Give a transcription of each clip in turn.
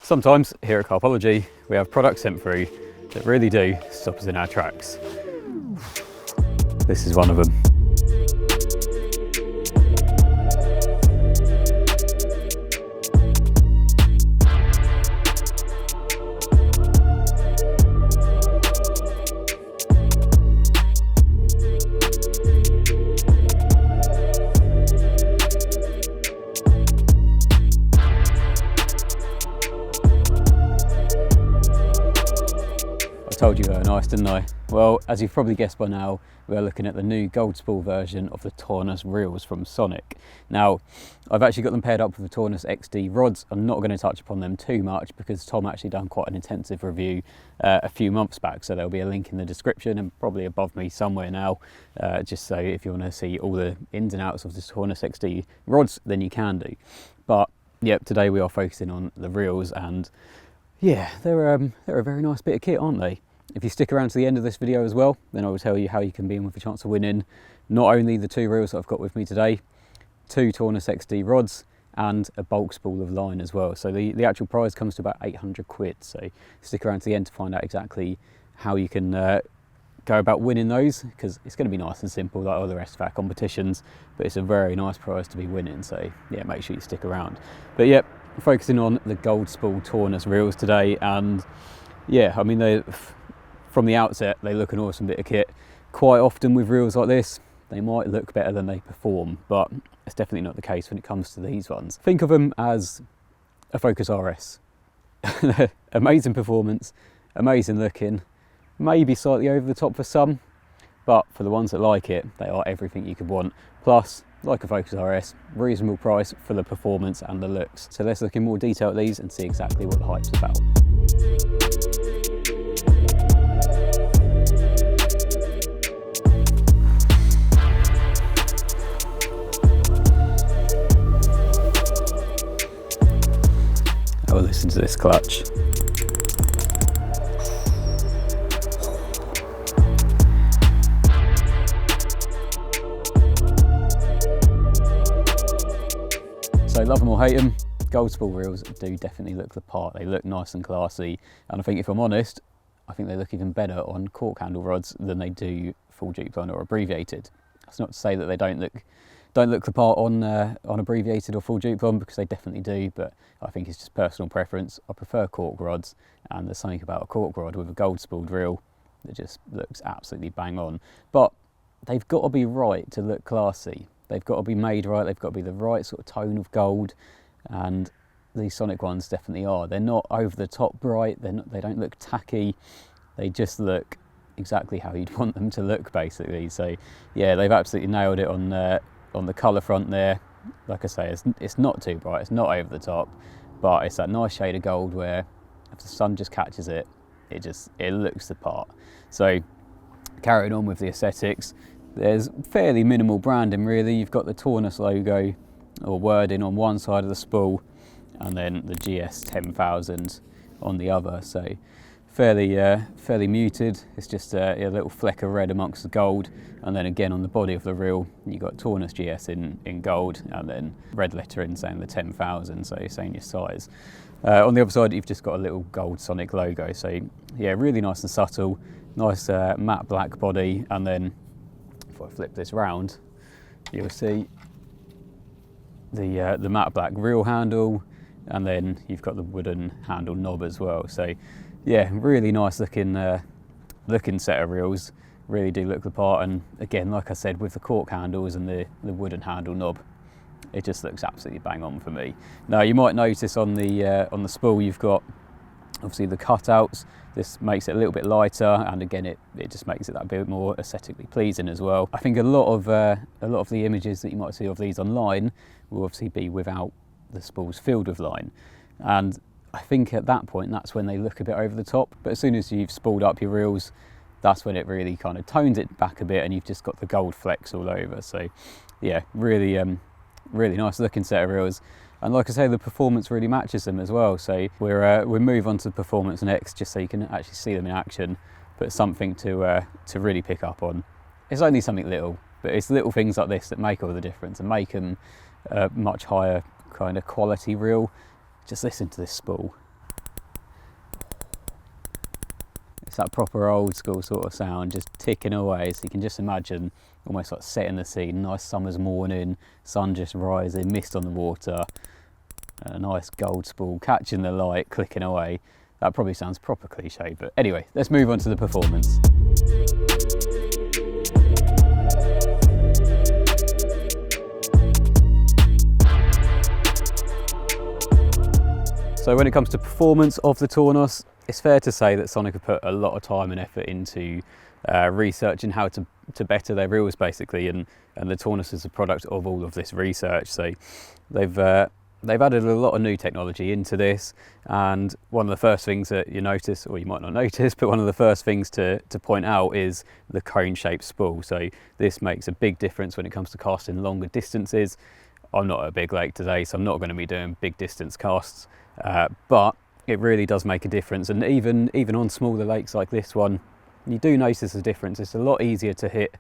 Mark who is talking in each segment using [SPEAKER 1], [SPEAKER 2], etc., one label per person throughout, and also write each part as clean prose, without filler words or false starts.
[SPEAKER 1] Sometimes here at CARPology we have products sent through that really do stop us in our tracks. This is one of them. Told you they were nice, didn't I? Well, as you've probably guessed by now, we are looking at the new gold spool version of the Tournos reels from Sonik. Now, I've actually got them paired up with the Tournos XD rods. I'm not going to touch upon them too much because Tom actually done quite an intensive review a few months back, so there'll be a link in the description and probably above me somewhere now, just so if you want to see all the ins and outs of the Tournos XD rods, then you can do. But yep, today we are focusing on the reels, and yeah, they're a very nice bit of kit, aren't they? If you stick around to the end of this video as well, then I will tell you how you can be in with a chance of winning not only the two reels that I've got with me today, two Tournos XD rods and a bulk spool of line as well. So the actual prize comes to about £800, so stick around to the end to find out exactly how you can go about winning those, because it's going to be nice and simple like all the rest of our competitions, but it's a very nice prize to be winning, so yeah, make sure you stick around. But yeah, focusing on the gold spool Tournos reels today, and yeah, I mean, from the outset, they look an awesome bit of kit. Quite often with reels like this, they might look better than they perform, but it's definitely not the case when it comes to these ones. Think of them as a Focus RS. Amazing performance, amazing looking, maybe slightly over the top for some, but for the ones that like it, they are everything you could want. Plus, like a Focus RS, reasonable price for the performance and the looks. So let's look in more detail at these and see exactly what the hype's about. Oh, listen to this clutch. So love them or hate them, gold spool reels do definitely look the part. They look nice and classy, and I think, if I'm honest, I think they look even better on cork handle rods than they do full dupe line or abbreviated. That's not to say that they don't look the part on abbreviated or full dupe line, because they definitely do, but I think it's just personal preference. I prefer cork rods, and there's something about a cork rod with a gold spooled reel that just looks absolutely bang on. But they've got to be right to look classy. They've got to be made right, they've got to be the right sort of tone of gold, and these Sonik ones definitely are. They're not over the top bright, they don't look tacky, they just look exactly how you'd want them to look, basically. So yeah, they've absolutely nailed it on the colour front there. Like I say, it's not too bright, it's not over the top, but it's that nice shade of gold where if the sun just catches it, it looks the part. So carrying on with the aesthetics, there's fairly minimal branding really. You've got the Tournos logo or wording on one side of the spool, and then the GS 10,000 on the other. So fairly muted. It's just a little fleck of red amongst the gold, and then again on the body of the reel you've got Tournos GS in gold, and then red lettering saying the 10,000, so saying your size. On the other side you've just got a little gold Sonik logo. So yeah, really nice and subtle, nice matte black body, and then if I flip this round, you'll see the matte black reel handle, and then you've got the wooden handle knob as well. So yeah, really nice looking set of reels. Really do look the part, and again, like I said, with the cork handles and the wooden handle knob, it just looks absolutely bang on for me. Now you might notice on the spool you've got obviously the cutouts. This makes it a little bit lighter, and again it just makes it that bit more aesthetically pleasing as well. I think a lot of the images that you might see of these online will obviously be without the spools filled with line, and I think at that point that's when they look a bit over the top. But as soon as you've spooled up your reels, that's when it really kind of tones it back a bit, and you've just got the gold flecks all over. So yeah, really nice looking set of reels. And like I say, the performance really matches them as well. So we'll move on to performance next, just so you can actually see them in action, but something to really pick up on. It's only something little, but it's little things like this that make all the difference and make them a much higher kind of quality reel. Just listen to this spool. It's that proper old school sort of sound, just ticking away. So you can just imagine almost like setting the scene. Nice summer's morning, sun just rising, mist on the water, a nice gold spool catching the light, clicking away. That probably sounds proper cliche, but anyway, let's move on to the performance. So when it comes to performance of the Tournos, it's fair to say that Sonik have put a lot of time and effort into researching how to better their reels basically, and the Tournos is a product of all of this research. So they've added a lot of new technology into this, and one of the first things that you notice, or you might not notice, but one of the first things to point out is the cone-shaped spool. So this makes a big difference when it comes to casting longer distances. I'm not at a big lake today, so I'm not going to be doing big distance casts, but it really does make a difference. And even on smaller lakes like this one, you do notice a difference. It's a lot easier to hit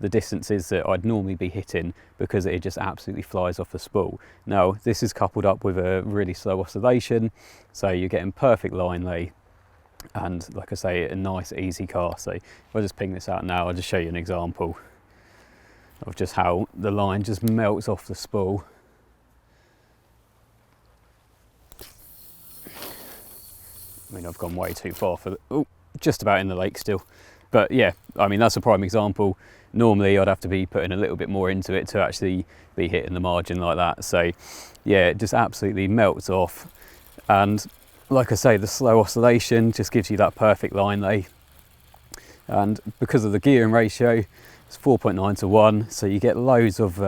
[SPEAKER 1] the distances that I'd normally be hitting because it just absolutely flies off the spool. Now this is coupled up with a really slow oscillation, so you're getting perfect line lay and, like I say, a nice easy cast. So if I just ping this out now, I'll just show you an example of just how the line just melts off the spool. I mean, I've gone way too far for just about in the lake still. But yeah, I mean, that's a prime example. Normally I'd have to be putting a little bit more into it to actually be hitting the margin like that. So yeah, it just absolutely melts off. And like I say, the slow oscillation just gives you that perfect line lay. And because of the gearing ratio, it's 4.9 to 1. So you get loads of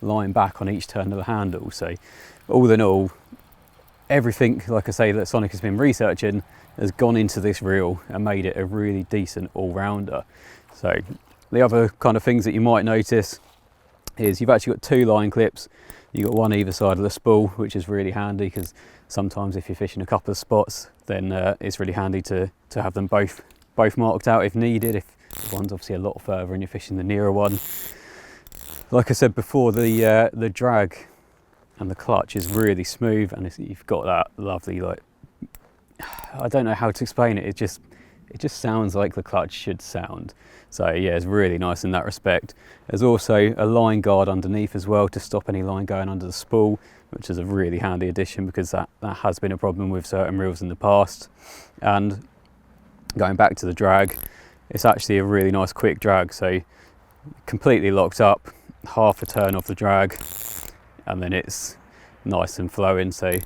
[SPEAKER 1] line back on each turn of the handle. So all in all, everything, like I say, that Sonik has been researching has gone into this reel and made it a really decent all-rounder. So the other kind of things that you might notice is you've actually got 2 line clips. You've got one either side of the spool, which is really handy because sometimes if you're fishing a couple of spots, then it's really handy to have them both marked out if needed, if one's obviously a lot further and you're fishing the nearer one. Like I said before, the drag and the clutch is really smooth, and you've got that lovely, like, I don't know how to explain it, it just sounds like the clutch should sound. So yeah, it's really nice in that respect. There's also a line guard underneath as well to stop any line going under the spool, which is a really handy addition because that has been a problem with certain reels in the past. And going back to the drag, it's actually a really nice quick drag, so completely locked up, half a turn off the drag, and then it's nice and flowing. So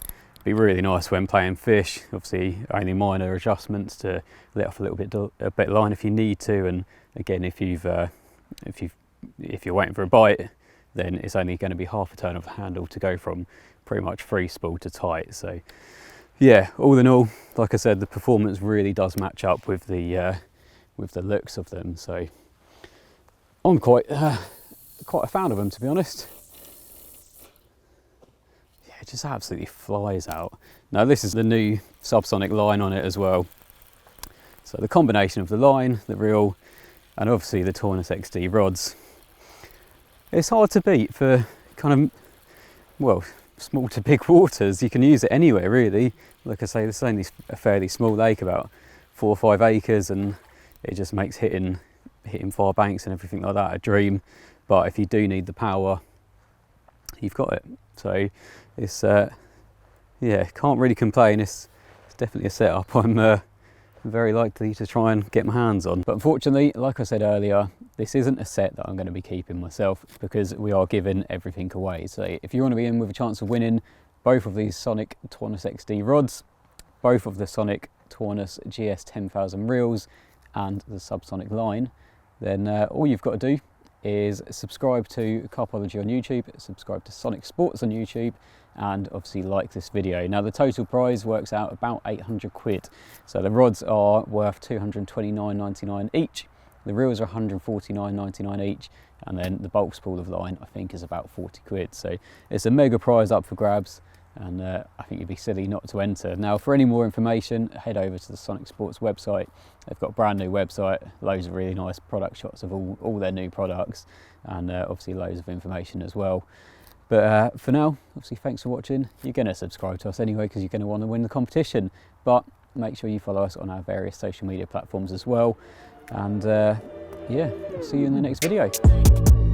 [SPEAKER 1] be really nice when playing fish. Obviously only minor adjustments to let off a little bit of line if you need to, and again, if you're waiting for a bite, then it's only going to be half a turn of the handle to go from pretty much free spool to tight. So yeah, all in all, like I said, the performance really does match up with the looks of them. So I'm quite a fan of them, to be honest. It just absolutely flies out. Now this is the new SubSonik Line on it as well. So the combination of the line, the reel, and obviously the Tournos XD rods, it's hard to beat for kind of, well, small to big waters. You can use it anywhere really. Like I say, this is only a fairly small lake, about 4 or 5 acres, and it just makes hitting far banks and everything like that a dream. But if you do need the power, you've got it. So it's yeah, can't really complain. It's definitely a setup I'm very likely to try and get my hands on. But unfortunately, like I said earlier, this isn't a set that I'm going to be keeping myself because we are giving everything away. So if you want to be in with a chance of winning both of these Sonik Tournos XD rods, both of the Sonik Tournos GS 10,000 reels, and the SubSonik Line, then all you've got to do is subscribe to CARPology on YouTube, subscribe to Sonik Sports on YouTube, and obviously like this video. Now the total prize works out about 800 quid. So the rods are worth 229.99 each, the reels are 149.99 each, and then the bulk spool of line I think is about 40 quid. So it's a mega prize up for grabs, and I think you'd be silly not to enter. Now for any more information, head over to the Sonik Sports website. They've got a brand new website, loads of really nice product shots of all their new products, and obviously loads of information as well. But for now, obviously thanks for watching. You're going to subscribe to us anyway because you're going to want to win the competition. But make sure you follow us on our various social media platforms as well. And yeah, I'll see you in the next video.